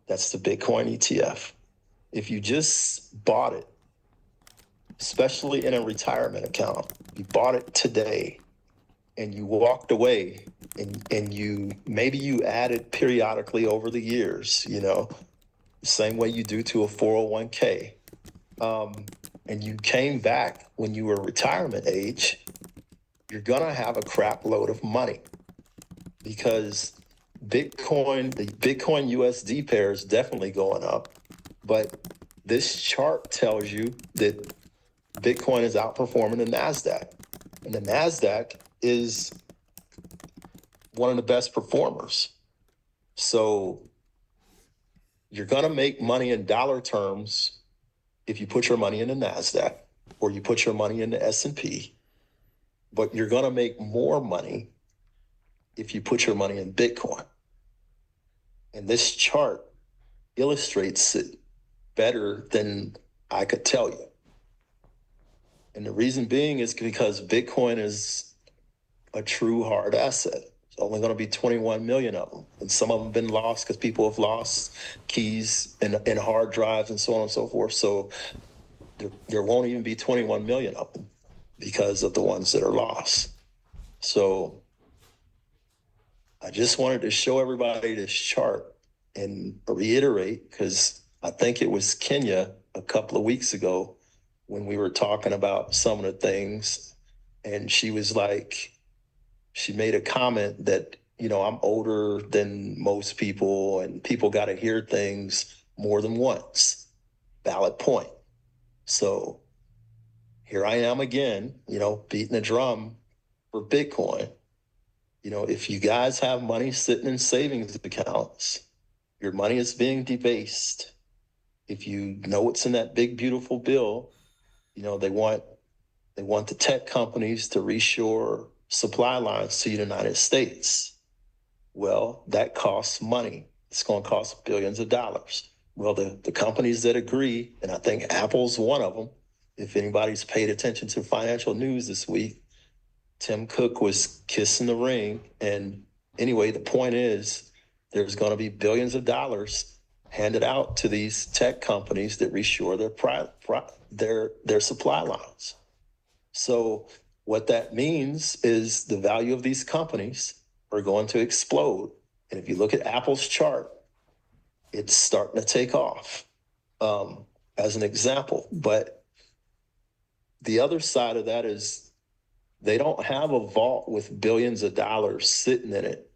That's the Bitcoin ETF. If you just bought it, especially in a retirement account, you bought it today and you walked away and you maybe you added periodically over the years, the same way you do to a 401k. And you came back when you were retirement age, you're gonna have a crap load of money because the Bitcoin USD pair is definitely going up. But this chart tells you that Bitcoin is outperforming the NASDAQ. And the NASDAQ is one of the best performers. So you're going to make money in dollar terms if you put your money in the NASDAQ or you put your money in the S&P, but you're going to make more money if you put your money in Bitcoin. And this chart illustrates it better than I could tell you. And the reason being is because Bitcoin is a true hard asset. It's only going to be 21 million of them. And some of them have been lost because people have lost keys and hard drives and so on and so forth. So there won't even be 21 million of them because of the ones that are lost. So I just wanted to show everybody this chart and reiterate, because I think it was Kenya a couple of weeks ago when we were talking about some of the things, and she was like, she made a comment that, I'm older than most people and people got to hear things more than once. Valid point. So here I am again, beating the drum for Bitcoin. If you guys have money sitting in savings accounts, your money is being debased. If you know what's in that big, beautiful bill, they want the tech companies to reshore supply lines to the United States. Well, that costs money. It's going to cost billions of dollars. Well, the companies that agree, and I think Apple's one of them, if anybody's paid attention to financial news this week, Tim Cook was kissing the ring. And anyway, the point is there's going to be billions of dollars handed out to these tech companies that reshore their supply lines. So what that means is the value of these companies are going to explode. And if you look at Apple's chart, it's starting to take off, as an example. But the other side of that is they don't have a vault with billions of dollars sitting in it,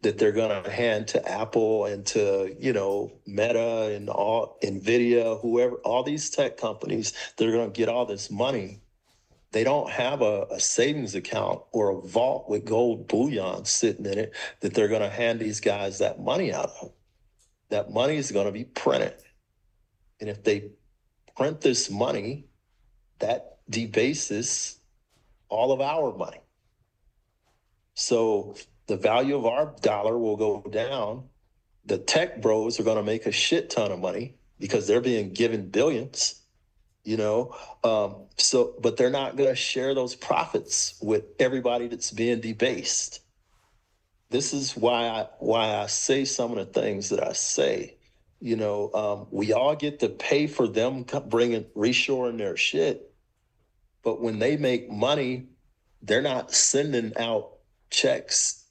that they're going to hand to Apple and to, Meta and all NVIDIA, whoever, all these tech companies, they're going to get all this money. They don't have a savings account or a vault with gold bullion sitting in it that they're going to hand these guys that money out of. That money is going to be printed. And if they print this money, that debases all of our money. So the value of our dollar will go down. The tech bros are going to make a shit ton of money because they're being given billions, but they're not going to share those profits with everybody that's being debased. This is why I say some of the things that I say. We all get to pay for them reshoring their shit, but when they make money, they're not sending out checks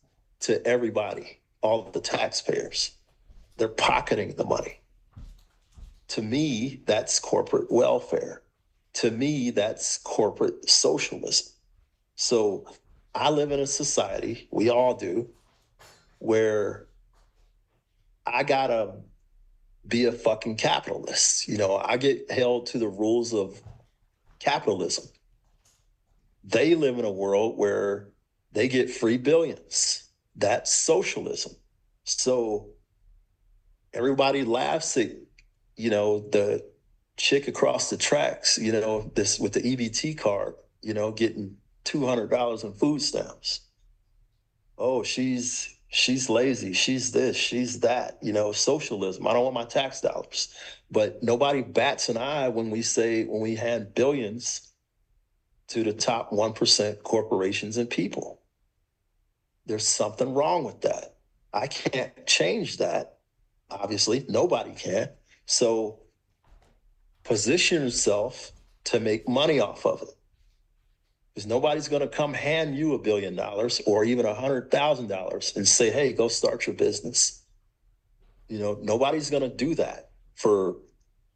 to everybody, all of the taxpayers. They're pocketing the money. To me, that's corporate welfare. To me, that's corporate socialism. So I live in a society, we all do, where I gotta be a fucking capitalist. I get held to the rules of capitalism. They live in a world where they get free billions. That's socialism. So everybody laughs at, the chick across the tracks, this with the EBT card, getting $200 in food stamps. Oh, she's lazy. She's this, she's that, socialism. I don't want my tax dollars. But nobody bats an eye when we hand billions to the top 1% corporations and people. There's something wrong with that. I can't change that. Obviously, nobody can. So position yourself to make money off of it. Because nobody's going to come hand you $1 billion or even $100,000 and say, hey, go start your business. Nobody's going to do that for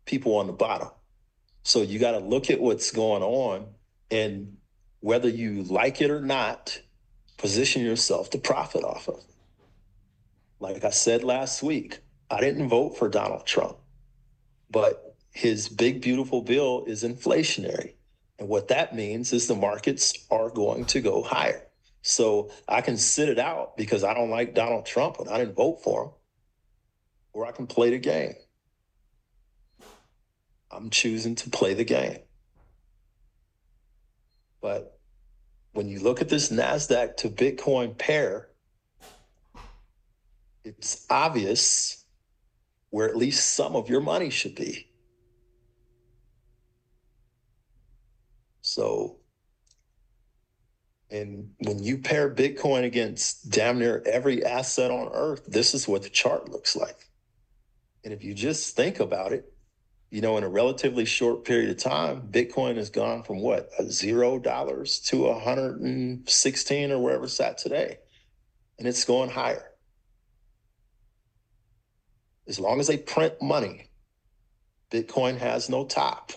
people on the bottom. So you got to look at what's going on, and whether you like it or not, position yourself to profit off of it. Like I said last week, I didn't vote for Donald Trump, but his big, beautiful bill is inflationary. And what that means is the markets are going to go higher. So I can sit it out because I don't like Donald Trump and I didn't vote for him, or I can play the game. I'm choosing to play the game. But when you look at this NASDAQ to Bitcoin pair, it's obvious where at least some of your money should be. So, and when you pair Bitcoin against damn near every asset on earth, this is what the chart looks like. And if you just think about it, in a relatively short period of time, Bitcoin has gone from what, $0 to 116 or wherever it's at today. And it's going higher. As long as they print money, Bitcoin has no top.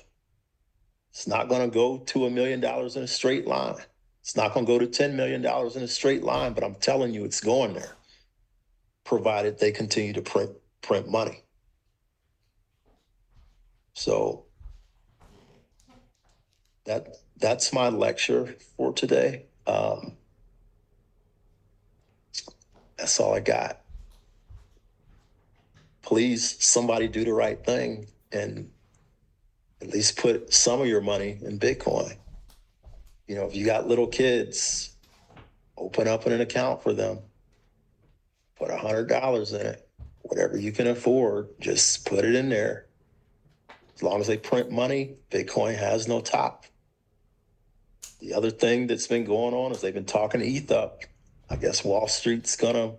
It's not going to go to $1 million in a straight line. It's not going to go to $10 million in a straight line, but I'm telling you, it's going there, provided they continue to print money. So that's my lecture for today. That's all I got. Please, somebody do the right thing and at least put some of your money in Bitcoin. If you got little kids, open up an account for them. Put $100 in it. Whatever you can afford, just put it in there. As long as they print money, Bitcoin has no top. The other thing that's been going on is they've been talking ETH up. I guess Wall Street's gonna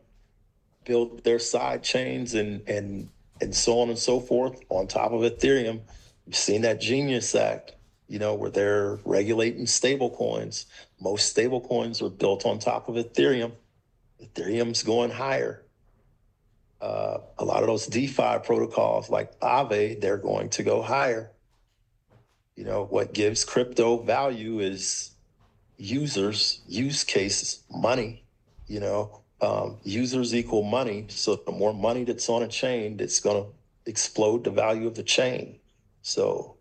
build their side chains and so on and so forth on top of Ethereum. You've seen that Genius Act, where they're regulating stable coins. Most stable coins are built on top of Ethereum. Ethereum's going higher. A lot of those DeFi protocols like Aave, they're going to go higher. What gives crypto value is users, use cases, money. Users equal money. So the more money that's on a chain, it's going to explode the value of the chain. So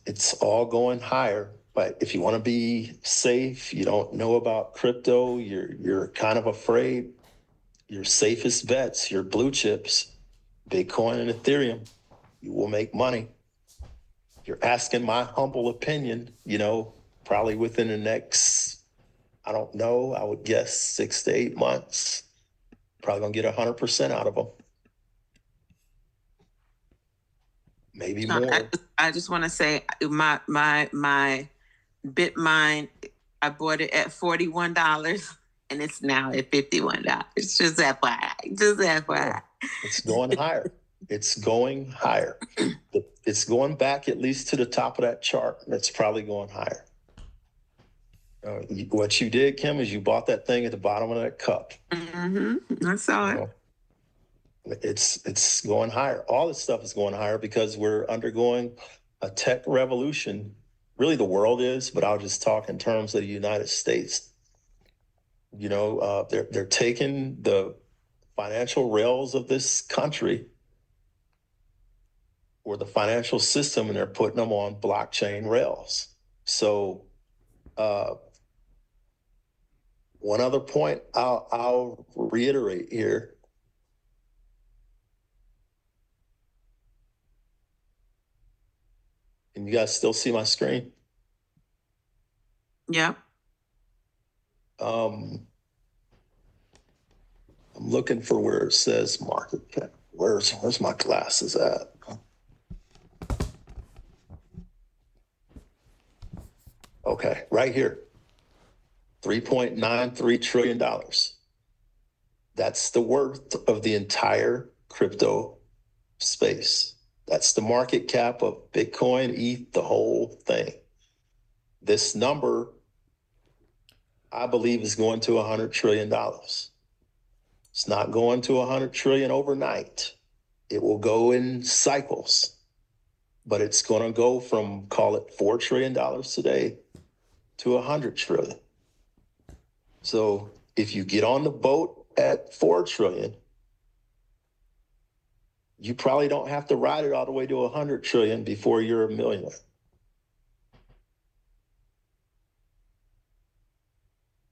it's all going higher. But if you want to be safe, you don't know about crypto, you're kind of afraid, your safest bets, your blue chips, Bitcoin and Ethereum, you will make money. If you're asking my humble opinion, probably within the next, I don't know, I would guess 6 to 8 months, probably gonna get 100% out of them. Maybe more. I just want to say my BitMine, I bought it at $41 and it's now at $51. Just FYI. Just FYI. It's going higher. It's going higher. It's going back at least to the top of that chart. It's probably going higher. What you did, Kim, is you bought that thing at the bottom of that cup. Mm-hmm. I saw it. It's going higher. All this stuff is going higher because we're undergoing a tech revolution. Really, the world is, but I'll just talk in terms of the United States. They're taking the financial rails of this country or the financial system, and they're putting them on blockchain rails. So, one other point I'll reiterate here. Can you guys still see my screen? Yeah. I'm looking for where it says market cap. Where's my glasses at? Okay, right here. $3.93 trillion. That's the worth of the entire crypto space. That's the market cap of Bitcoin, ETH, the whole thing. This number, I believe, is going to $100 trillion. It's not going to 100 trillion overnight. It will go in cycles, but it's going to go from, call it $4 trillion today to 100 trillion. So if you get on the boat at 4 trillion, you probably don't have to ride it all the way to 100 trillion before you're a millionaire.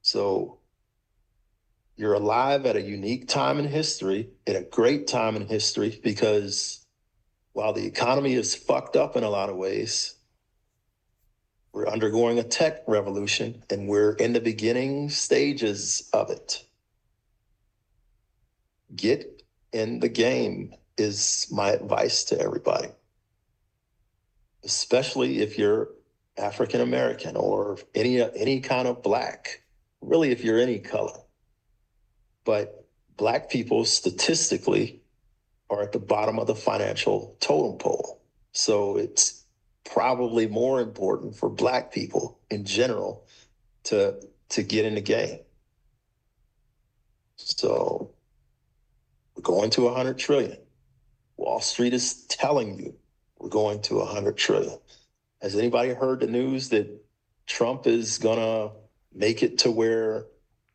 So you're alive at a unique time in history, at a great time in history, because while the economy is fucked up in a lot of ways, we're undergoing a tech revolution and we're in the beginning stages of it. Get in the game is my advice to everybody, especially if you're African American or any kind of black, really if you're any color. But black people statistically are at the bottom of the financial totem pole. So it's probably more important for black people in general to get in the game. So we're going to 100 trillion. Wall Street is telling you we're going to 100 trillion. Has anybody heard the news that Trump is gonna make it to where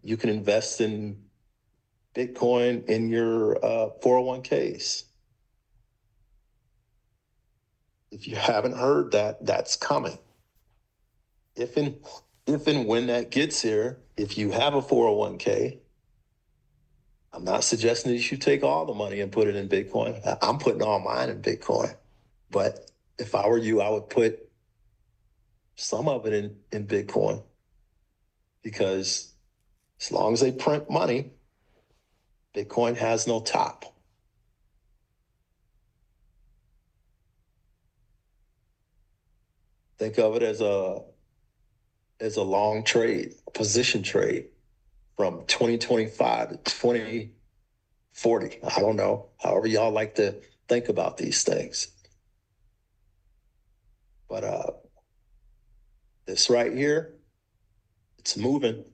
you can invest in Bitcoin in your 401ks? If you haven't heard that, that's coming. If and when that gets here, if you have a 401k, I'm not suggesting that you should take all the money and put it in Bitcoin. I'm putting all mine in Bitcoin. But if I were you, I would put some of it in Bitcoin, because as long as they print money, Bitcoin has no top. Think of it as a long trade, a position trade from 2025 to 2040. I don't know, however y'all like to think about these things. But this right here, it's moving.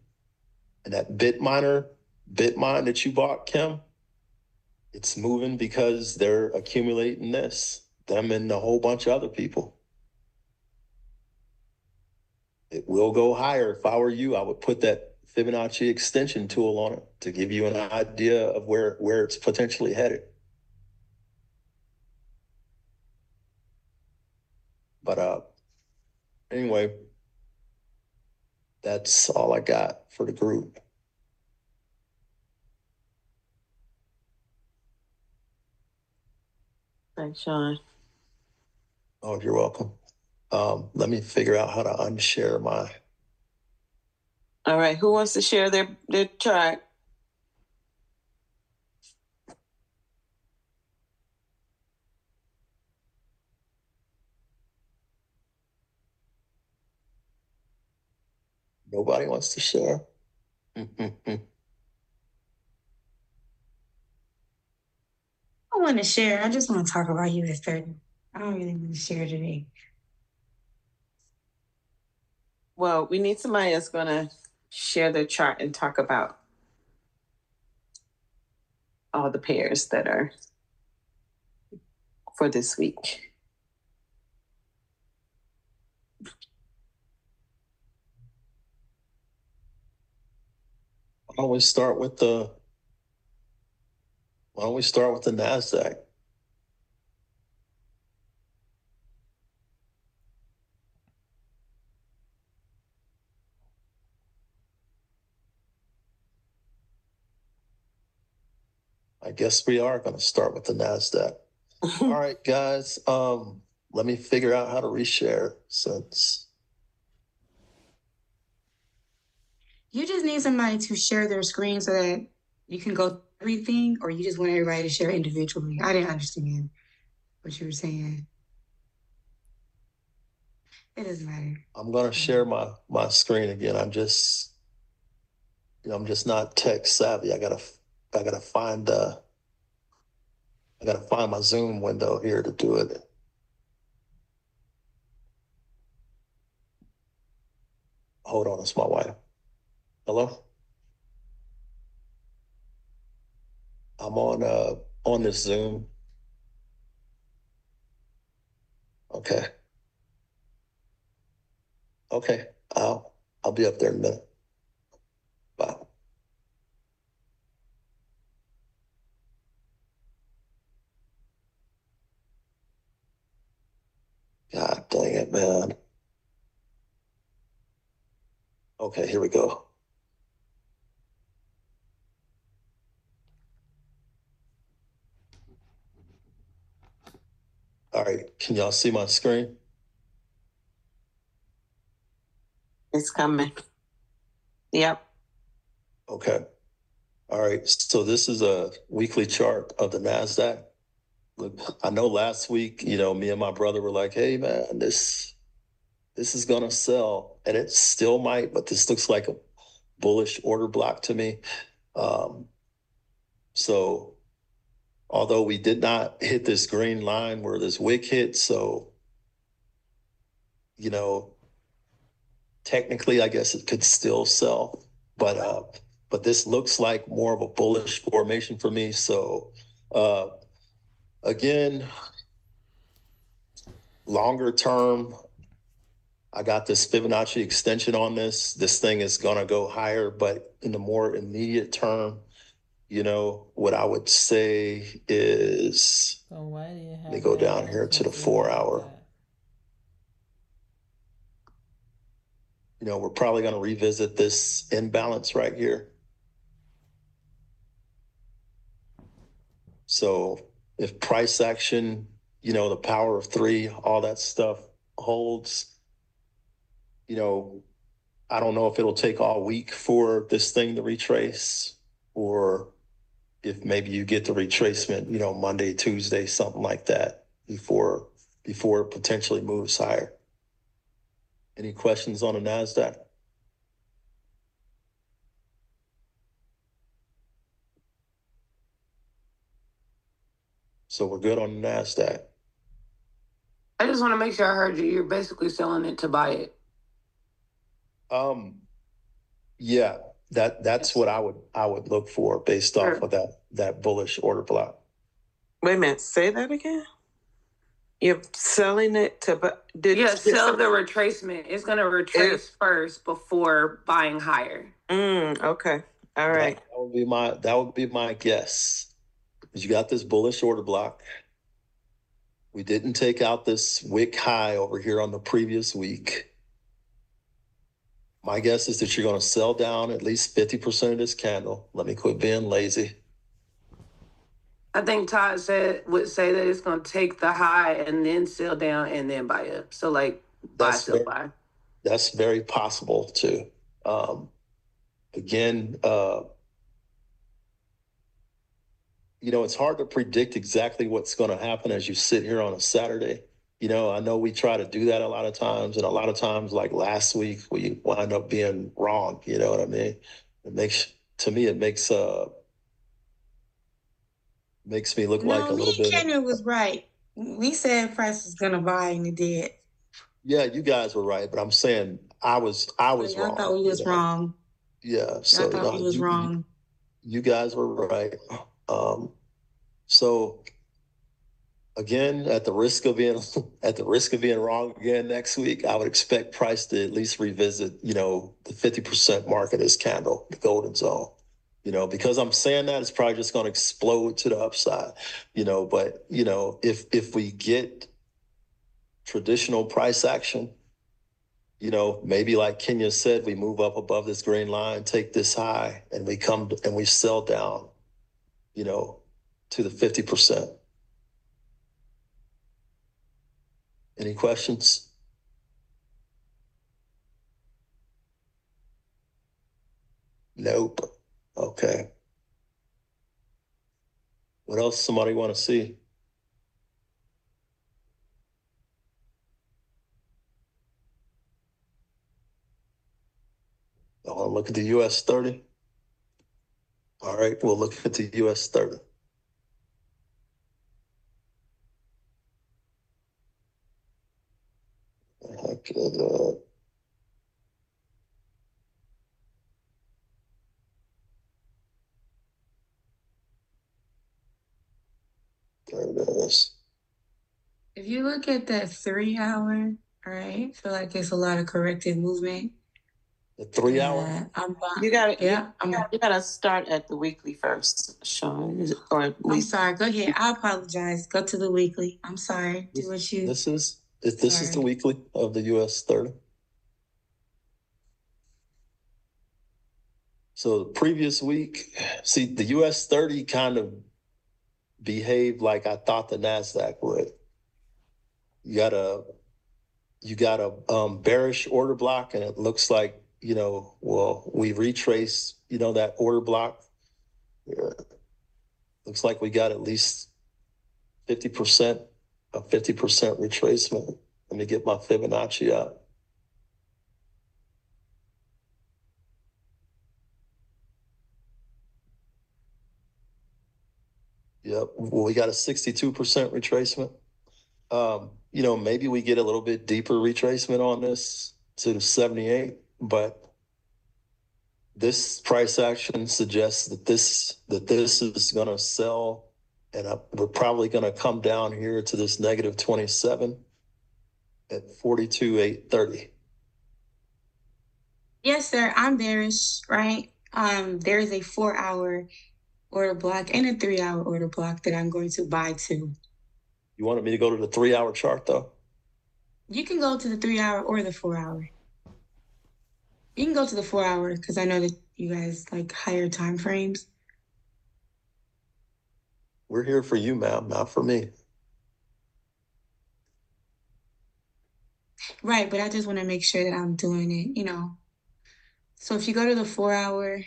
And that Bitmine that you bought, Kim, it's moving because they're accumulating this, them and a whole bunch of other people. It will go higher. If I were you, I would put that Fibonacci extension tool on it to give you an idea of where it's potentially headed. But anyway, that's all I got for the group. Thanks, Shann. Oh, you're welcome. Let me figure out how to unshare my. All right, who wants to share their chart? Nobody wants to share. I want to share. I just want to talk about US 30. I don't really want to share today. Well, we need somebody that's going to share their chart and talk about all the pairs that are for this week. Why don't we start with the NASDAQ? I guess we are going to start with the NASDAQ. All right, guys. Let me figure out how to reshare since. You just need somebody to share their screen so that you can go through everything, or you just want everybody to share individually. I didn't understand what you were saying. It doesn't matter. I'm going to share my screen again. I'm just not tech savvy. I got to I gotta find my Zoom window here to do it. Hold on, it's my wife. Hello? I'm on this Zoom. Okay. Okay. I'll be up there in a minute. Bye. God dang it, man. Okay, here we go. All right, can y'all see my screen? It's coming. Yep. Okay. All right, so this is a weekly chart of the NASDAQ. Look, I know last week, me and my brother were like, hey man, this is gonna sell. And it still might, but this looks like a bullish order block to me. So although we did not hit this green line where this wick hit, so you know, technically, I guess it could still sell, but this looks like more of a bullish formation for me. So, uh, again, longer term, I got this Fibonacci extension on this. This thing is gonna go higher, but in the more immediate term, what I would say is, So why do you let me have go that down here as to a the Zoom 4 hour. like that? We're probably going to revisit this imbalance right here. So if price action, the power of three, all that stuff holds, I don't know if it'll take all week for this thing to retrace, or if maybe you get the retracement, Monday, Tuesday, something like that before it potentially moves higher. Any questions on the NASDAQ? So we're good on the NASDAQ. I just want to make sure I heard you. You're basically selling it to buy it. Yeah, that's what I would look for based off of that bullish order block. Wait a minute, say that again. You're selling it to, but sell the retracement. It's gonna retrace first before buying higher. Okay, all right. That would be my guess. Because you got this bullish order block. We didn't take out this wick high over here on the previous week. My guess is that you're going to sell down at least 50% of this candle. Let me quit being lazy. I think Todd would say that it's gonna take the high and then sell down and then buy up. So like buy, sell, buy. That's very possible too. Again, it's hard to predict exactly what's going to happen as you sit here on a Saturday. I know we try to do that a lot of times, and a lot of times, like last week, we wind up being wrong. You know what I mean? It makes me look like a little bit. Kendra was right. We said price was gonna buy, and it did. Yeah, you guys were right, but I'm saying I was wrong. I thought we was wrong. Yeah, so I thought we was wrong. You guys were right. So again, at the risk of being wrong again next week, I would expect price to at least revisit, the 50% mark of this candle, the golden zone. Because I'm saying that, it's probably just going to explode to the upside. But if we get traditional price action, maybe like Kenya said, we move up above this green line, take this high, and we sell down, to the 50%. Any questions? Nope. Okay. What else somebody want to see? I want to look at the US 30. All right, we'll look at the US 30. Okay, there it is. If you look at that 3 hour, all right, I feel like it's a lot of corrective movement. The 3 hour? I'm fine. You gotta, Yeah, you gotta start at the weekly first, Shann. Or I'm week. sorry. Go ahead. I apologize. Go to the weekly. I'm sorry. Do what you. This is the Sorry. weekly of the US 30. So the previous week, see, the US 30 kind of behaved like I thought the NASDAQ would. You got a bearish order block, and it looks like, well, we retraced, that order block. Yeah. Looks like we got at least 50%, a 50% retracement. Let me get my Fibonacci out. Yep. Well, we got a 62% retracement. Maybe we get a little bit deeper retracement on this to the 78, but this price action suggests that this is going to sell, and we're probably going to come down here to this negative 27 at 42,830. Yes, sir. I'm bearish, right? There's a 4 hour order block and a 3 hour order block that I'm going to buy to. You wanted me to go to the 3 hour chart, though? You can go to the 3 hour or the 4 hour. You can go to the 4 hour because I know that you guys like higher time frames. We're here for you, ma'am, not for me. Right, but I just want to make sure that I'm doing it, So if you go to the 4 hour,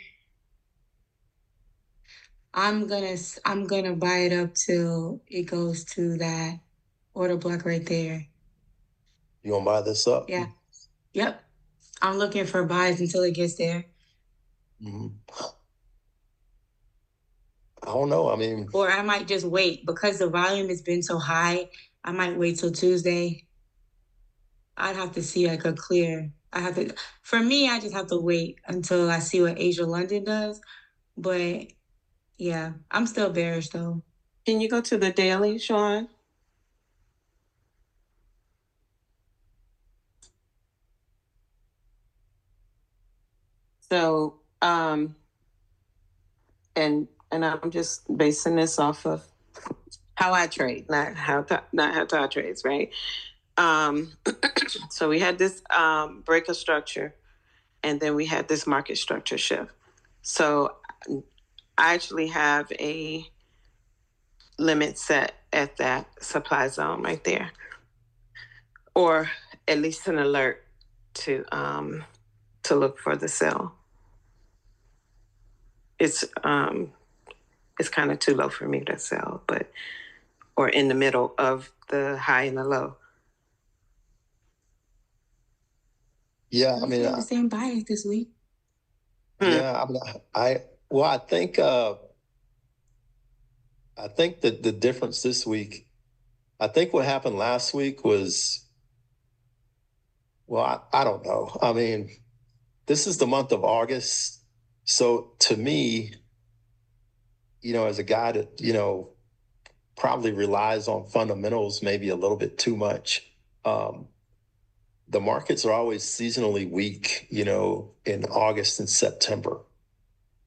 I'm gonna buy it up till it goes to that order block right there. You gonna buy this up? Yeah. Yep. I'm looking for buys until it gets there. Mm-hmm. I don't know. I mean, Or I might just wait because the volume has been so high. I might wait till Tuesday. I'd have to see like a clear. For me, I just have to wait until I see what Asia London does. But yeah, I'm still bearish though. Can you go to the daily, Shann? So, and I'm just basing this off of how I trade, not how Todd trades, right? So we had this break of structure, and then we had this market structure shift. So I actually have a limit set at that supply zone right there, or at least an alert to look for the sell. It's kind of too low for me to sell, but or in the middle of the high and the low. yeah, I We mean, have the same bias this week. yeah, I think that the difference this week, I think what happened last week was, well, I don't know. I mean, this is the month of August. So to me, as a guy that, probably relies on fundamentals maybe a little bit too much, the markets are always seasonally weak, in August and September.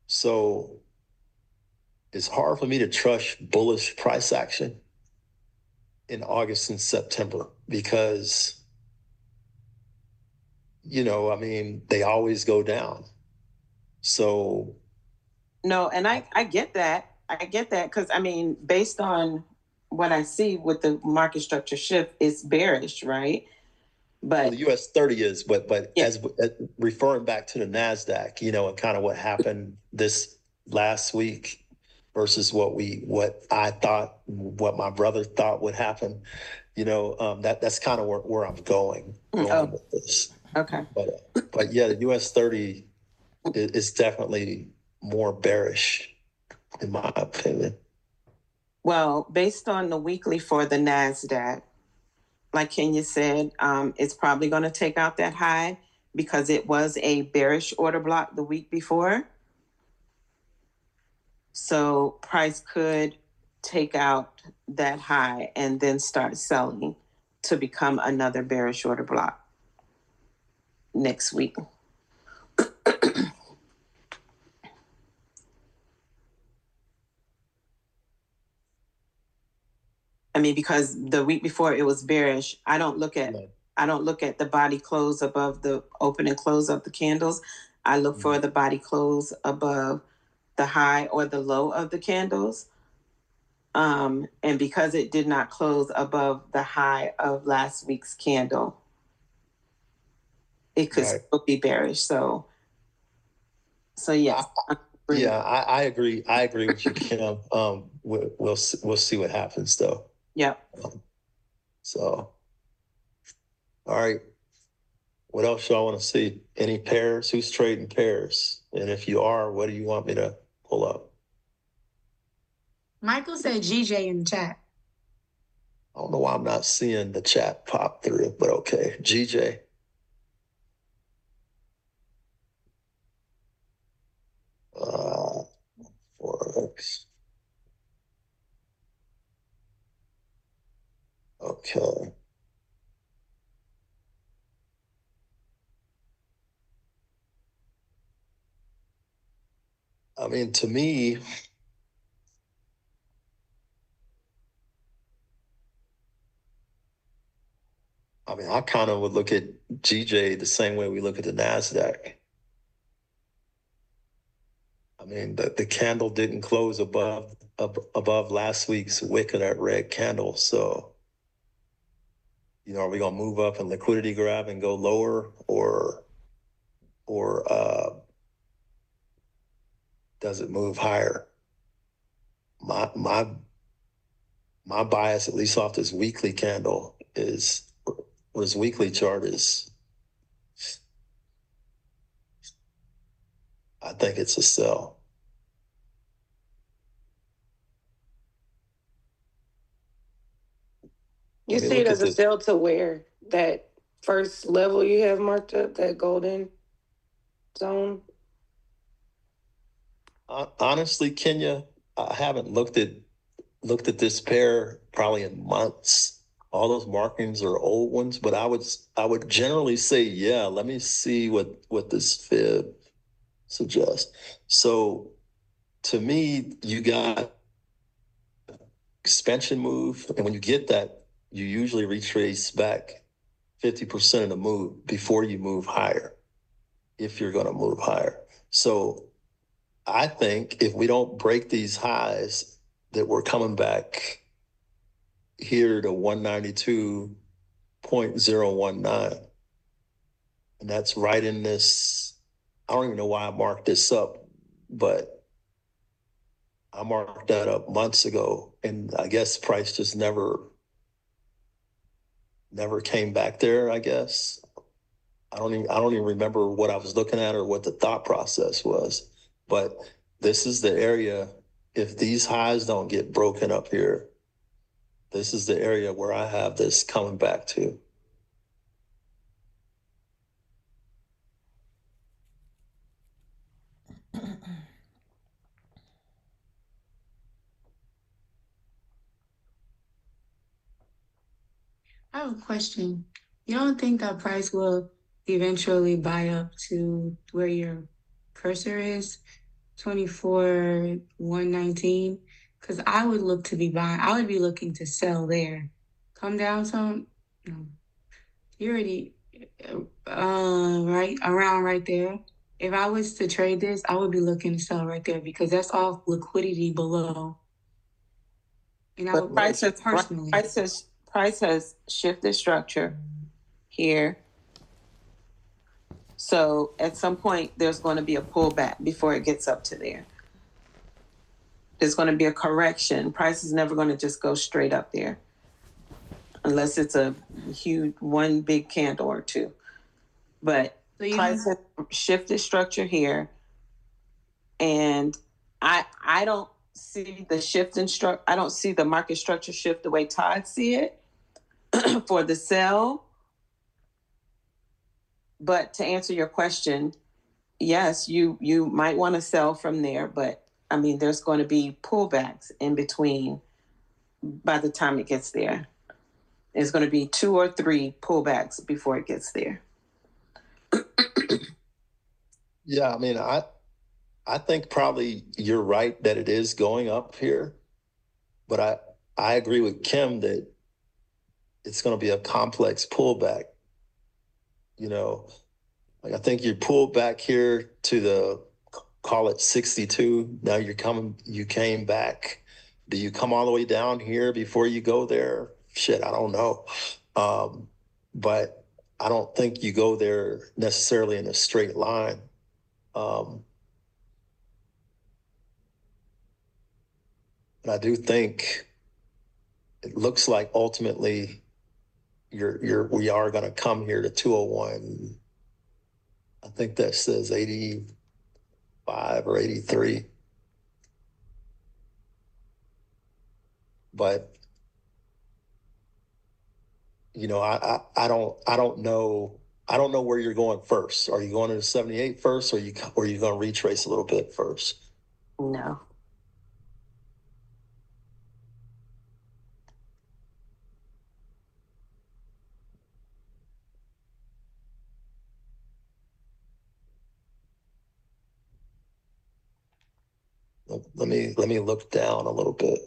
So it's hard for me to trust bullish price action in August and September because, I mean, they always go down. So. No, and I get that. I get that because, I mean, based on what I see with the market structure shift, it's bearish, right? But the US 30 is, but yeah. as referring back to the NASDAQ, and kind of what happened this last week versus what I thought, what my brother thought would happen, that's kind of where I'm going with this. Okay. But yeah, the US 30 is definitely more bearish in my opinion. Well, based on the weekly for the NASDAQ, like Kenya said, it's probably going to take out that high because it was a bearish order block the week before. So price could take out that high and then start selling to become another bearish order block next week. I mean, because the week before it was bearish, I don't look at the body close above the open and close of the candles. I look for the body close above the high or the low of the candles. And because it did not close above the high of last week's candle, it could still be bearish. So yes. I agree. I agree with you, Kim. We'll see what happens though. Yep. So, all right. What else y'all want to see? Any pairs? Who's trading pairs? And if you are, what do you want me to pull up? Michael said GJ in the chat. I don't know why I'm not seeing the chat pop through, but okay. GJ. Forex. Okay. I mean, to me, I kind of would look at GJ the same way we look at the NASDAQ. I mean, the candle didn't close above last week's wick of that red candle. So, are we gonna move up and liquidity grab and go lower, or does it move higher? My bias, at least off this weekly candle, is, or this weekly chart is, I think it's a sell. You see it as a sell to where? That first level you have marked up, that golden zone? Honestly, Kenya, I haven't looked at this pair probably in months. All those markings are old ones, but I would generally say, yeah, let me see what this fib suggests. So to me, you got expansion move, and when you get that, you usually retrace back 50% of the move before you move higher, if you're going to move higher. So I think if we don't break these highs, that we're coming back here to 192.019. And that's right in this. I don't even know why I marked this up, but I marked that up months ago, and I guess price just never came back there, I guess. I don't even remember what I was looking at or what the thought process was. But this is the area, if these highs don't get broken up here, this is the area where I have this coming back to. I have a question. You don't think that price will eventually buy up to where your cursor is, 24,119? Because I would look to be buying. I would be looking to sell there. Come down some. No, you already right around right there. If I was to trade this, I would be looking to sell right there because that's all liquidity below. And I would price has shifted structure here. So at some point, there's going to be a pullback before it gets up to there. There's going to be a correction. Price is never going to just go straight up there unless it's a huge one big candle or two. But price has shifted structure here. And I don't see the shift in structure. I don't see the market structure shift the way Todd see it for the sell. But to answer your question, yes, you might want to sell from there, but I mean, there's going to be pullbacks in between by the time it gets there. There's going to be 2 or 3 pullbacks before it gets there. Yeah, I mean, I think probably you're right that it is going up here, but I agree with Kim that it's going to be a complex pullback. You know, like I think you pulled back here to the call it 62. Now you came back. Do you come all the way down here before you go there? Shit, I don't know. But I don't think you go there necessarily in a straight line. But I do think it looks like ultimately we are going to come here to 201. I think that says 85 or 83. But you know, I don't know. I don't know where you're going first. Are you going to 78 first, or are you going to retrace a little bit first? No. Let me look down a little bit.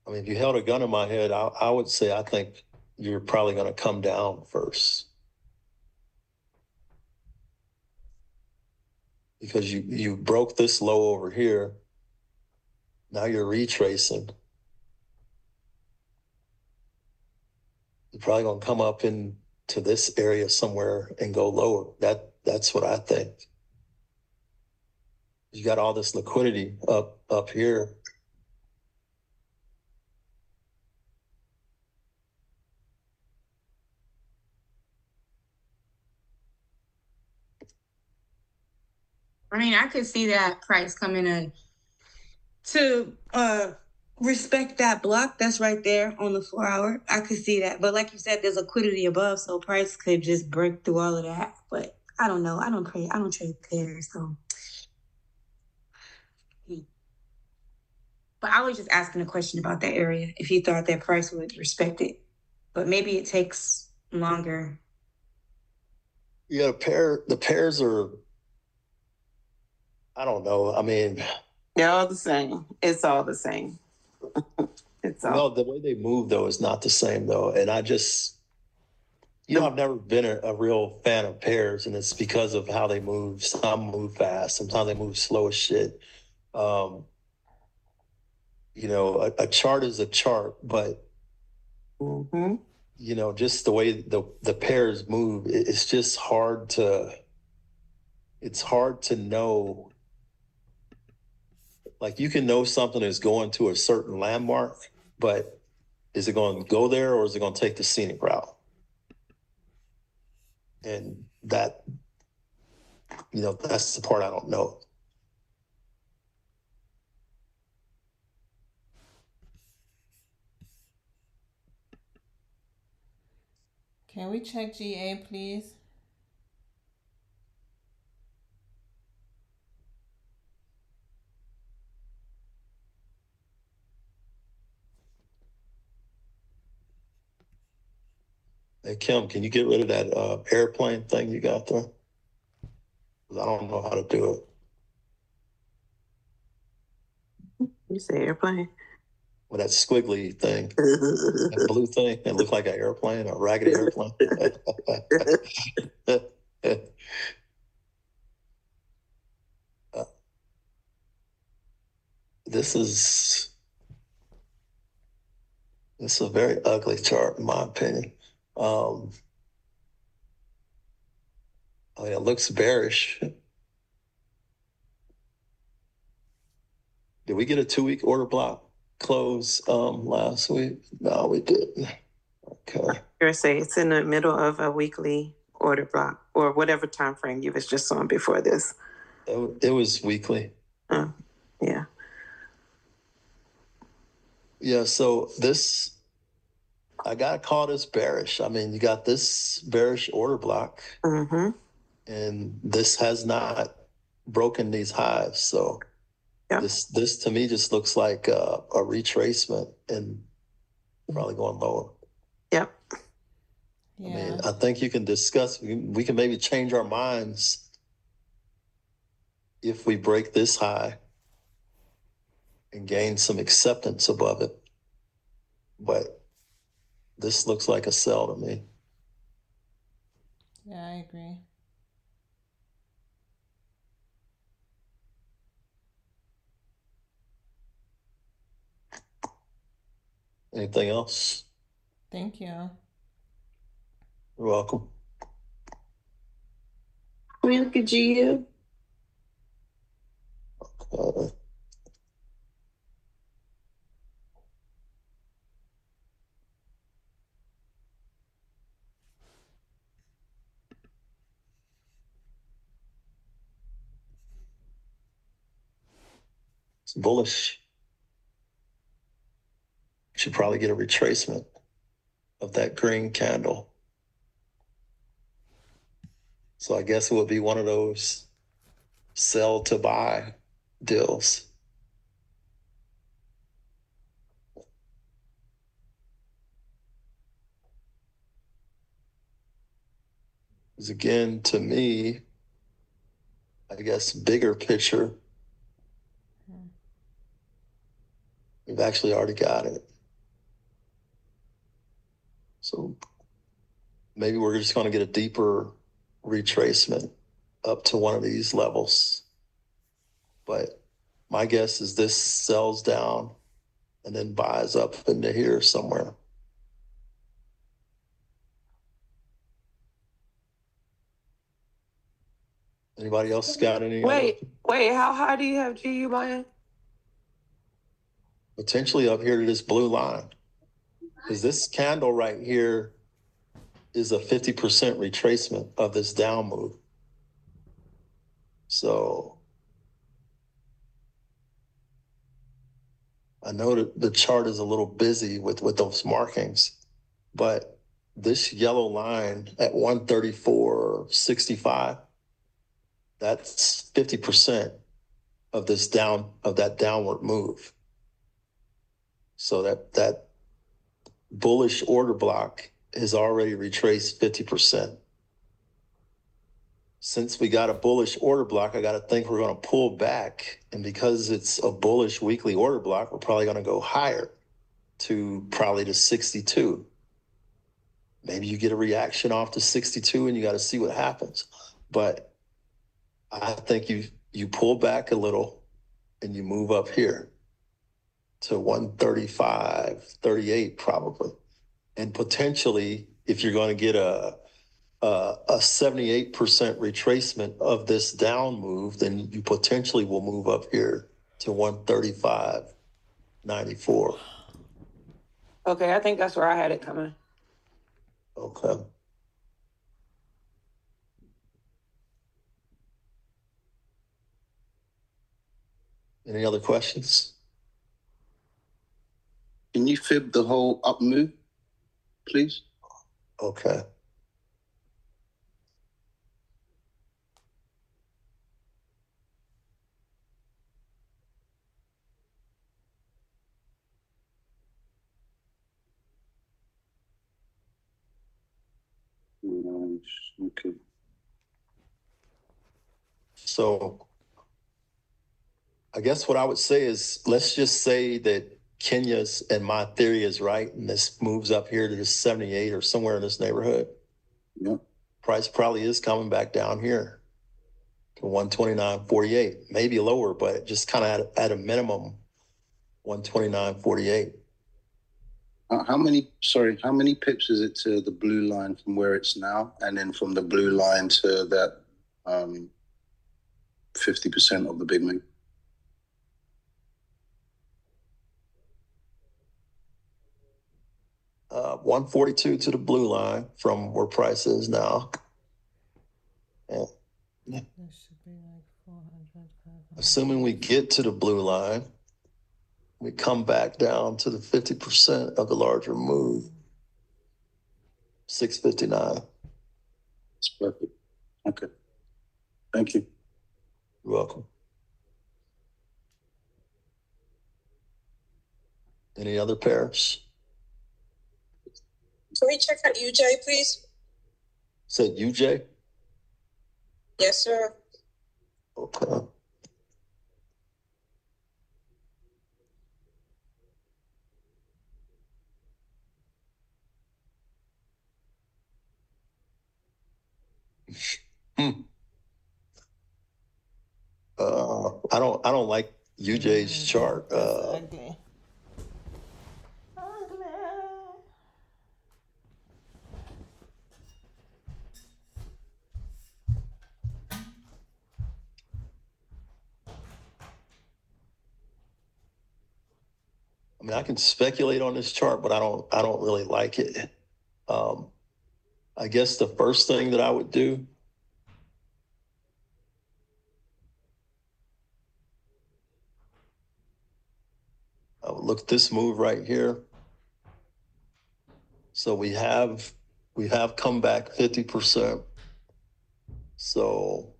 I mean, if you held a gun in my head, I would say I think you're probably going to come down first because you broke this low over here. Now you're retracing. You're probably going to come up into this area somewhere and go lower. That's what I think. You got all this liquidity up here. I mean, I could see that price coming to respect that block that's right there on the 4 hour. I could see that. But like you said, there's liquidity above, so price could just break through all of that. But I don't know. I don't trade pairs, so. But I was just asking a question about that area, if you thought that price would respect it. But maybe it takes longer. Yeah, the pairs are, I don't know. I mean, They're all the same. It's all the same. It's all. no, the way they move though is not the same though. And I've never been a real fan of pairs, and it's because of how they move. Some move fast, sometimes they move slow as shit. Um, a chart is a chart, but Mm-hmm. just the way the pairs move, it's just it's hard to know. Like you can know something is going to a certain landmark, but is it going to go there or is it going to take the scenic route? And that's the part I don't know. Can we check GA, please? Hey, Kim, can you get rid of that airplane thing you got there? 'Cause I don't know how to do it. You say airplane? With that squiggly thing, that blue thing, it looked like an airplane, a raggedy airplane. This is a very ugly chart, in my opinion. I mean, it looks bearish. Did we get a 2-week order block close last week? No, we didn't. Okay. You're saying it's in the middle of a weekly order block or whatever time frame you was just on before this. It was weekly. Oh, yeah. Yeah, so this, I got to call this bearish. I mean, you got this bearish order block, Mm-hmm. and this has not broken these highs. So Yep. this to me just looks like a retracement and probably going lower. Yep. Yeah. I mean, I think you can discuss, we can maybe change our minds if we break this high and gain some acceptance above it. But this looks like a sell to me. Yeah, I agree. Anything else? Thank you. You're welcome. Can we look at GU? Uh, it's bullish. Should probably get a retracement of that green candle. So I guess it would be one of those sell to buy deals. Because again, to me, I guess bigger picture, we've actually already got it. So maybe we're just going to get a deeper retracement up to one of these levels. But my guess is this sells down and then buys up into here somewhere. Anybody else got any? Wait, how high do you have GU buying? Potentially up here to this blue line. Because this candle right here is a 50% retracement of this down move. So I know that the chart is a little busy with those markings, but this yellow line at 134.65, that's 50% of that downward move. So that bullish order block has already retraced 50%. Since we got a bullish order block, I got to think we're going to pull back. And because it's a bullish weekly order block, we're probably going to go higher to probably to 62. Maybe you get a reaction off to 62 and you got to see what happens. But I think you pull back a little and you move up here to 135.38 probably. And potentially, if you're going to get a 78% retracement of this down move, then you potentially will move up here to 135.94. Okay, I think that's where I had it coming. Okay. Any other questions? Can you fib the whole up move, please? Okay. Okay. So I guess what I would say is, let's just say that Kenya's and my theory is right, and this moves up here to this 78 or somewhere in this neighborhood. Yep. Price probably is coming back down here to 129.48, maybe lower, but just kind of at a minimum 129.48. How many pips is it to the blue line from where it's now? And then from the blue line to that 50% of the big move. Uh, 142 to the blue line from where price is now. And There should be like 400, 500. assuming we get to the blue line, we come back down to the 50% of the larger move. 659. That's perfect. Okay. Thank you. You're welcome. Any other pairs? Can we check out UJ, please? Said UJ? Yes, sir. Okay. Hmm. I don't like UJ's chart. That's ugly. Ugly. I mean, I can speculate on this chart, but I don't really like it. I guess the first thing that I would do, I would look at this move right here. So we have come back 50%. So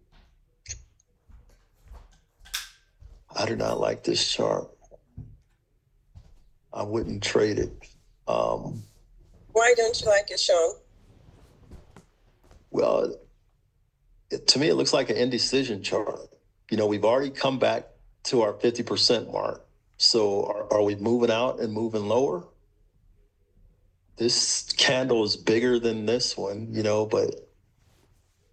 I do not like this chart. I wouldn't trade it. Why don't you like it, Shann? Well, to me, it looks like an indecision chart. You know, we've already come back to our 50% mark. So are we moving out and moving lower? This candle is bigger than this one, you know, but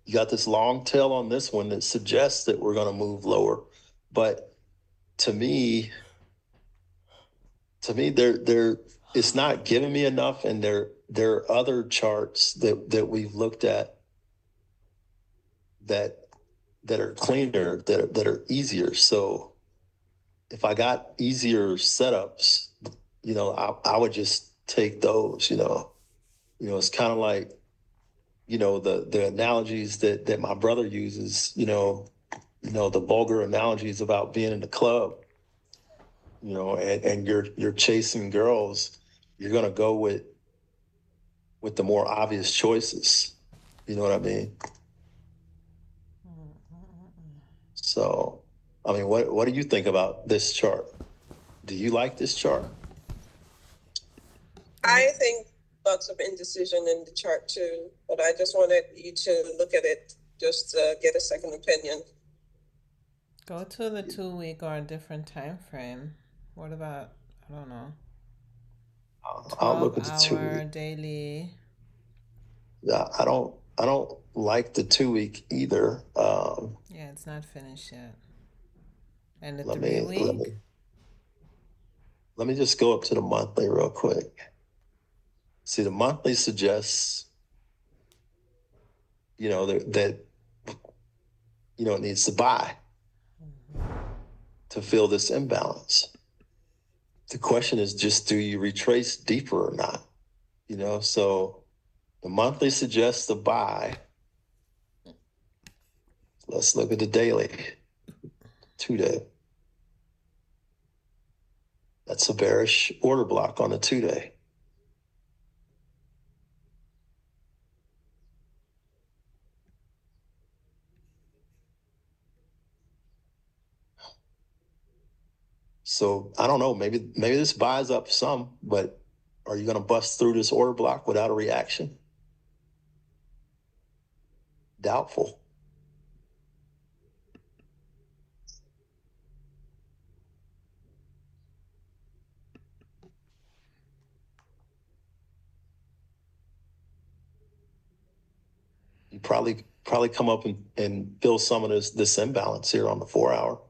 you got this long tail on this one that suggests that we're going to move lower. But to me, there it's not giving me enough, and there are other charts that we've looked at that are cleaner, that are easier. So if I got easier setups, you know, I would just take those. It's kind of like, the analogies that my brother uses. The vulgar analogies about being in the club. And you're chasing girls. You're gonna go with the more obvious choices. You know what I mean? So, I mean, what do you think about this chart? Do you like this chart? I think lots of indecision in the chart too, but I just wanted you to look at it just to get a second opinion. Go to the 2-week or a different time frame. What about, I don't know, I'll look at the 12-hour 2 week. daily? Yeah, I don't like the 2 week either. Yeah, it's not finished yet. And the Let 3 me let week? me let me just go up to the monthly real quick. See, the monthly suggests, that it needs to buy to fill this imbalance. The question is just, do you retrace deeper or not? So the monthly suggests the buy. Let's look at the daily, 2-day. That's a bearish order block on the 2-day. So I don't know, maybe this buys up some, but are you going to bust through this order block without a reaction? Doubtful. You probably come up and fill some of this imbalance here on the 4-hour.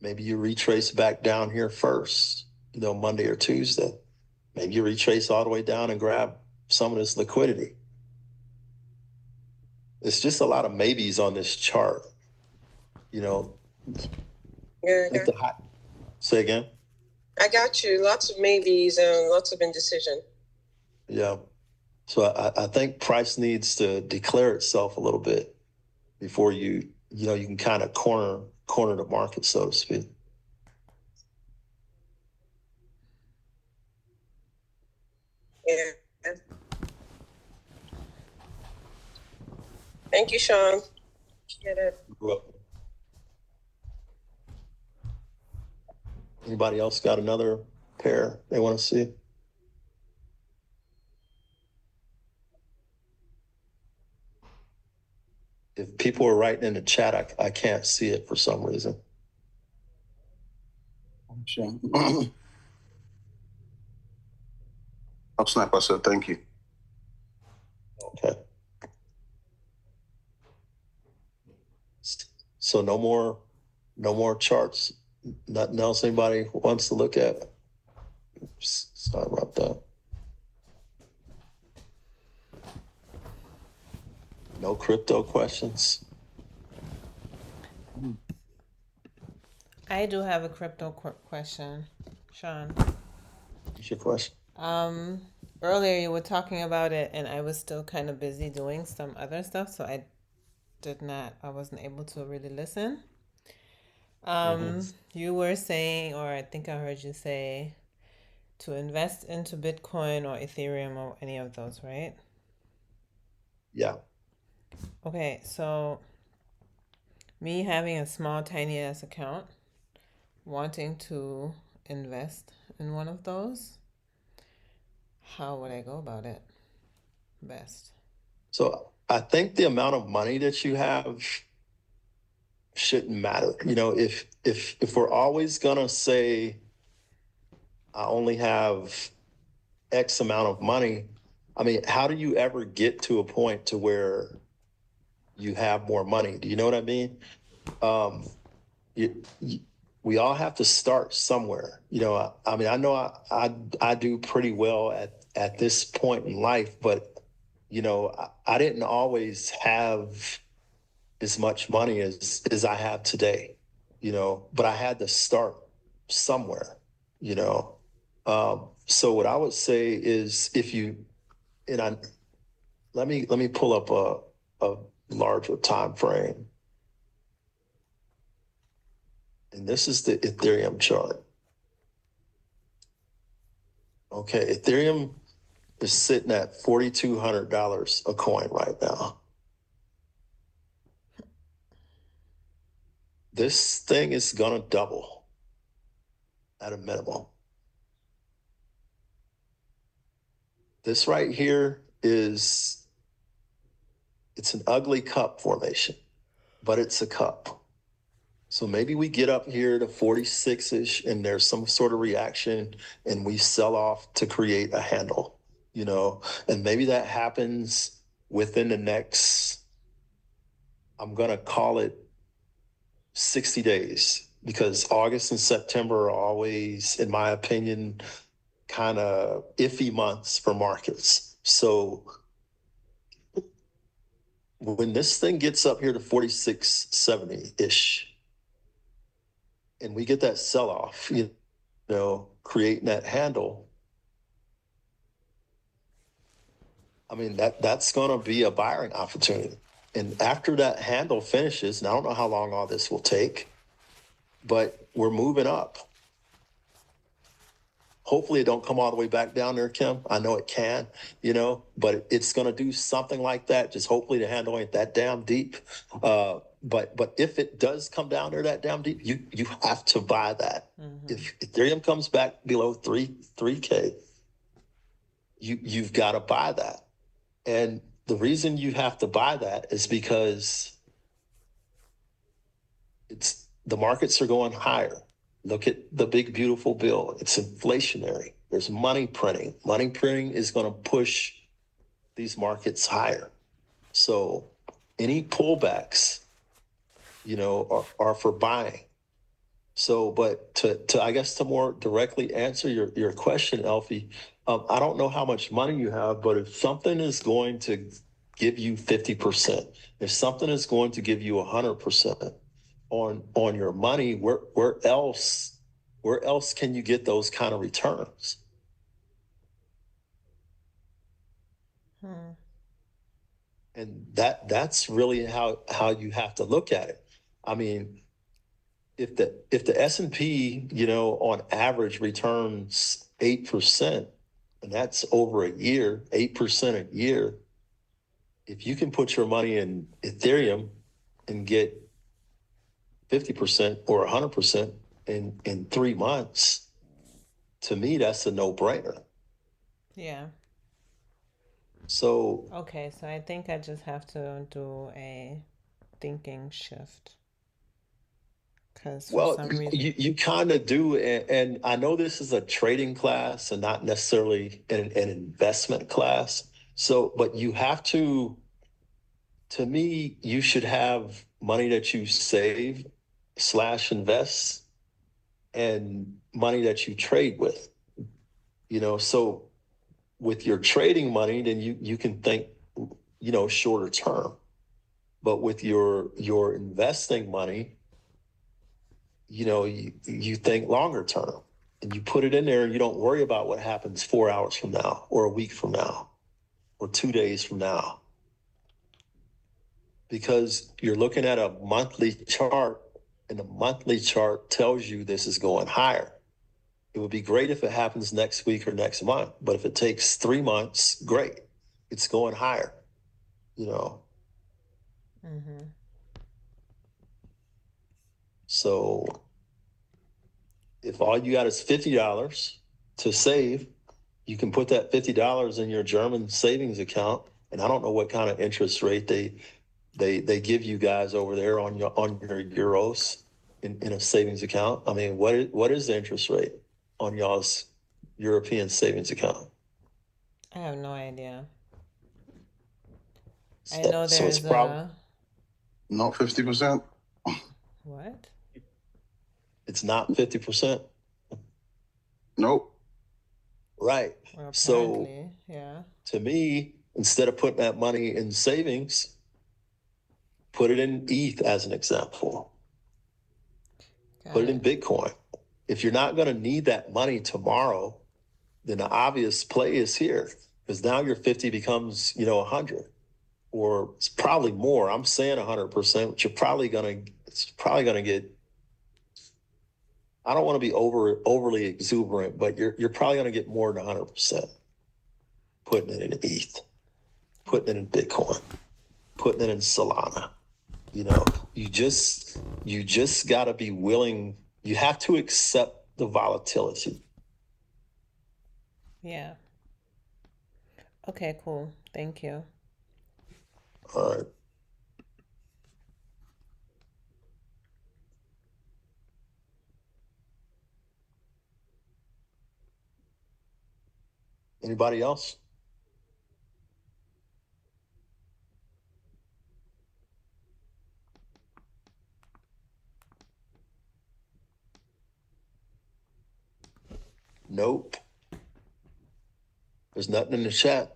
Maybe you retrace back down here first, Monday or Tuesday. Maybe you retrace all the way down and grab some of this liquidity. It's just a lot of maybes on this chart. Yeah, I think the high. Say again. I got you. Lots of maybes and lots of indecision. Yeah. So I think price needs to declare itself a little bit before you can kind of corner the market, so to speak. Yeah. Thank you, Shann. Get it. Anybody else got another pair they want to see? If people are writing in the chat, I can't see it for some reason. Sure. I'll snap. I said thank you. Okay. So no more charts. Nothing else anybody wants to look at. Sorry about that. No crypto questions. I do have a crypto question, Shann. What's your question? Earlier you were talking about it, and I was still kind of busy doing some other stuff, so I wasn't able to really listen. You were saying, or I think I heard you say, to invest into Bitcoin or Ethereum or any of those, right? Yeah. Okay, so me having a small, tiny ass account, wanting to invest in one of those, how would I go about it best? So I think the amount of money that you have shouldn't matter. If we're always gonna say I only have X amount of money, I mean, how do you ever get to a point to where you have more money? Do you know what I mean? We all have to start somewhere. I mean, I know I do pretty well at this point in life, but I didn't always have as much money as I have today, but I had to start somewhere, you know. So what I would say is let me pull up a larger time frame. And this is the Ethereum chart. Okay, Ethereum is sitting at $4,200 a coin right now. This thing is gonna double at a minimum. This right here it's an ugly cup formation, but it's a cup. So maybe we get up here to 46-ish and there's some sort of reaction and we sell off to create a handle, and maybe that happens within the next, I'm going to call it 60 days, because August and September are always, in my opinion, kind of iffy months for markets. So when this thing gets up here to 46.70-ish, and we get that sell-off, creating that handle, I mean, that's going to be a buying opportunity. And after that handle finishes, and I don't know how long all this will take, but we're moving up. Hopefully it don't come all the way back down there, Kim. I know it can, but it's going to do something like that. Just hopefully the handle ain't that damn deep. But if it does come down there that damn deep, you have to buy that. Mm-hmm. If Ethereum comes back below 3K, you've got to buy that. And the reason you have to buy that is because the markets are going higher. Look at the big, beautiful bill. It's inflationary. There's money printing. Money printing is going to push these markets higher. So any pullbacks, are for buying. So, but to I guess to more directly answer your question, Elfie, I don't know how much money you have, but if something is going to give you 50%. If something is going to give you 100% on your money, where else can you get those kind of returns? And that's really how you have to look at it. I mean, if the S&P, on average returns 8%, and that's over a year, 8% a year, if you can put your money in Ethereum and get 50% or 100% in 3 months, to me, that's a no-brainer. Yeah. So Okay, so I think I just have to do a thinking shift. Because for well, some reason, you kind of do, and I know this is a trading class and not necessarily an investment class. So, but you have to me, you should have money that you save slash invest and money that you trade with. So with your trading money, then you can think, shorter term. But with your investing money, you think longer term, and you put it in there, and you don't worry about what happens 4 hours from now or a week from now or 2 days from now, because you're looking at a monthly chart, and the monthly chart tells you this is going higher. It would be great if it happens next week or next month, but if it takes 3 months, great. It's going higher, you know. mm-hmm. So if all you got is $50 to save, you can put that $50 in your German savings account. And I don't know what kind of interest rate they give you guys over there on your euros in a savings account. I mean, what is the interest rate on y'all's European savings account? I have no idea. I So, know so it's there's probably a Not 50%. what? it's not 50%. Nope. Right. Well, So apparently, yeah. to me, instead of putting that money in savings, put it in ETH as an example. Put Got it in it. Bitcoin. If you're not going to need that money tomorrow, then the obvious play is here, because now your 50 becomes, 100, or it's probably more. I'm saying 100%, but it's probably gonna get. I don't want to be overly exuberant, but you're probably gonna get more than 100% putting it in ETH, putting it in Bitcoin, putting it in Solana. You just got to be willing. You have to accept the volatility. Yeah. Okay, cool. Thank you. All right. Anybody else? Nope. There's nothing in the chat.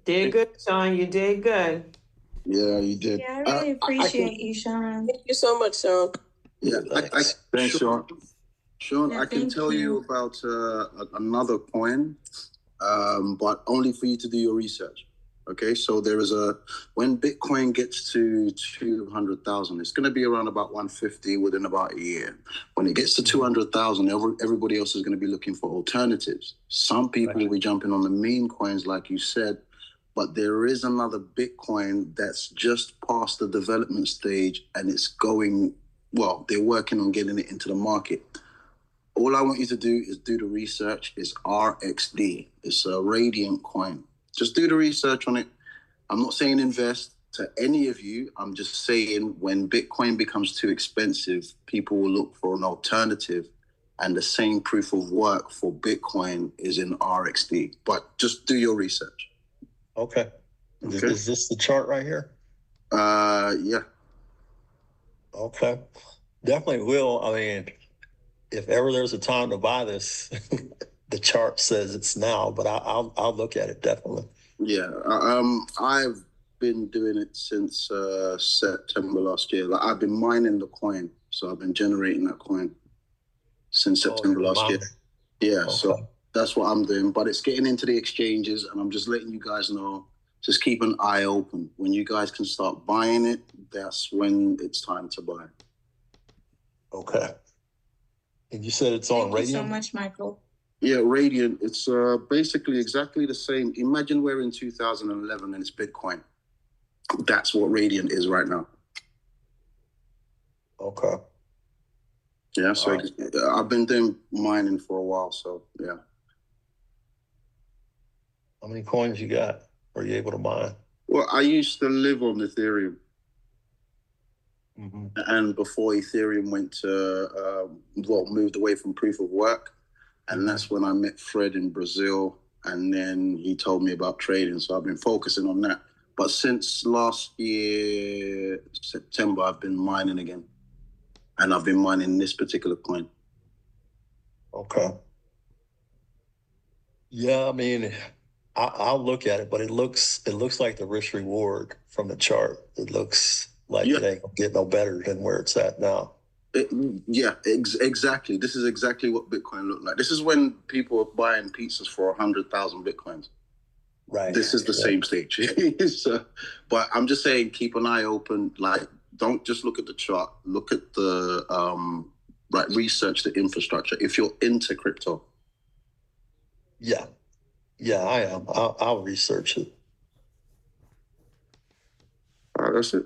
Did good, Shann. You did good. Yeah, you did. Yeah, I really appreciate you, Shann. Thank you so much, Shann. Yeah, thanks, Sean. Sean, Yeah, I can thank tell you you. about another coin, but only for you to do your research. Okay, so when Bitcoin gets to 200,000, it's going to be around about 150 within about a year. When it gets to 200,000, everybody else is going to be looking for alternatives. Some people will be jumping on the meme coins, like you said, but there is another Bitcoin that's just past the development stage, and it's going, well, they're working on getting it into the market. All I want you to do is do the research. It's RXD. It's a Radiant coin. Just do the research on it. I'm not saying invest to any of you. I'm just saying when Bitcoin becomes too expensive, people will look for an alternative. And the same proof of work for Bitcoin is in RXD. But just do your research. Okay. Is this the chart right here? Yeah. Okay. Definitely will. I mean, if ever there's a time to buy this, the chart says it's now, but I'll look at it definitely. Yeah, I've been doing it since September last year. Like I've been mining the coin, so I've been generating that coin since September last year. Yeah, Okay. so that's what I'm doing. But it's getting into the exchanges, and I'm just letting you guys know. Just keep an eye open. When you guys can start buying it, that's when it's time to buy. Okay. And you said it's on Thank you Radiant? so much, Michael. Yeah, Radiant. It's basically exactly the same. Imagine we're in 2011 and it's Bitcoin. That's what Radiant is right now. Okay. Yeah, so I've been doing mining for a while, so yeah. How many coins you got? Are you able to mine? Well, I used to live on Ethereum. Mm-hmm. And before Ethereum went to, moved away from proof of work. And that's when I met Fred in Brazil. And then he told me about trading. So I've been focusing on that. But since last year, September, I've been mining again. And I've been mining this particular coin. Okay. Yeah, I mean, I'll look at it, but it looks like the risk reward from the chart. It looks like it ain't gonna get no better than where it's at now. Exactly. This is exactly what Bitcoin looked like. This is when people are buying pizzas for 100,000 Bitcoins. Right. This is the same stage. So, but I'm just saying, keep an eye open. Like, don't just look at the chart. Look at the research the infrastructure. If you're into crypto. Yeah, I am. I'll research it. All right, that's it.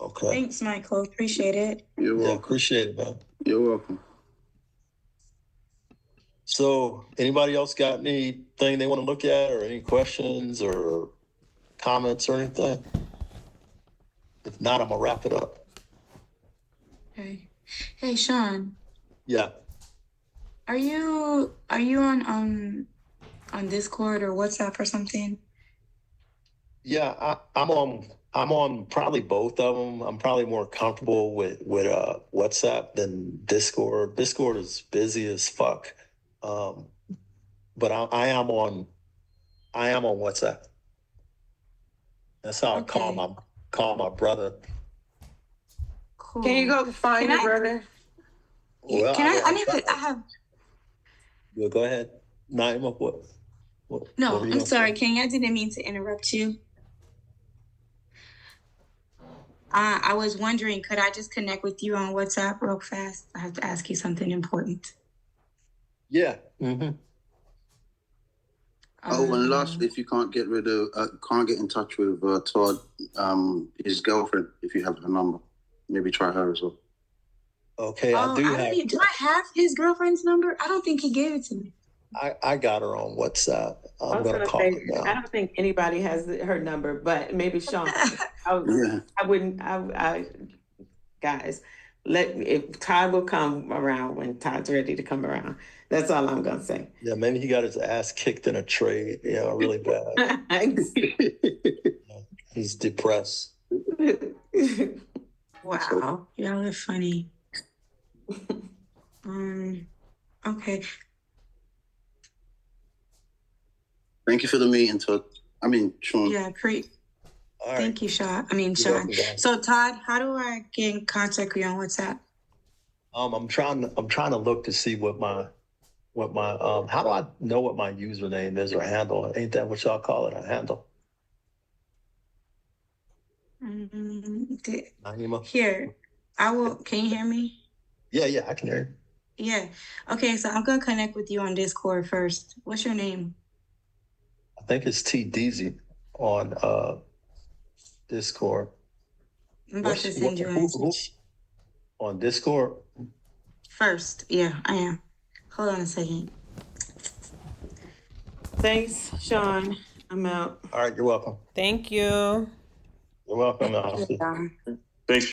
Okay. Thanks, Michael. Appreciate it. You're welcome. Appreciate it, man. You're welcome. So, anybody else got anything they want to look at, or any questions or comments or anything? If not, I'm gonna wrap it up. Okay. Hey, Shann. Yeah. Are you on Discord or WhatsApp or something? Yeah, I'm on probably both of them. I'm probably more comfortable with WhatsApp than Discord. Discord is busy as fuck. But I am on WhatsApp. That's how I call my brother. Cool. Can you go find your brother? Well, I have. Well, go ahead. Naima, what No, what were you I'm gonna sorry, say? King. I didn't mean to interrupt you. I was wondering, could I just connect with you on WhatsApp real fast? I have to ask you something important. Yeah. Mm-hmm. And last, if you can't get in touch with Todd, his girlfriend, if you have her number, maybe try her as well. Okay, do I have his girlfriend's number? I don't think he gave it to me. I got her on WhatsApp. I'm gonna call her now. I don't think anybody has her number, but maybe Shann. Guys, if Todd will come around when Todd's ready to come around. That's all I'm gonna say. Yeah, maybe he got his ass kicked in a trade, really bad. He's depressed. Wow, y'all are funny. Okay. Thank you for the meeting, Todd. Shann. Yeah, All right. Thank you, Shann. Shann. So, Todd, how do I get in contact with you on WhatsApp? I'm trying to look to see what my how do I know what my username is or handle? Ain't that what y'all call it, a handle? Here, I will. Can you hear me? Yeah, I can hear you. Yeah. Okay, so I'm gonna connect with you on Discord first. What's your name? I think it's T Deezy on Discord. I'm about to send you a message. On Discord? First, yeah, I am. Hold on a second. Thanks, Shann. I'm out. All right, you're welcome. Thank you. You're welcome. Yeah. Thanks.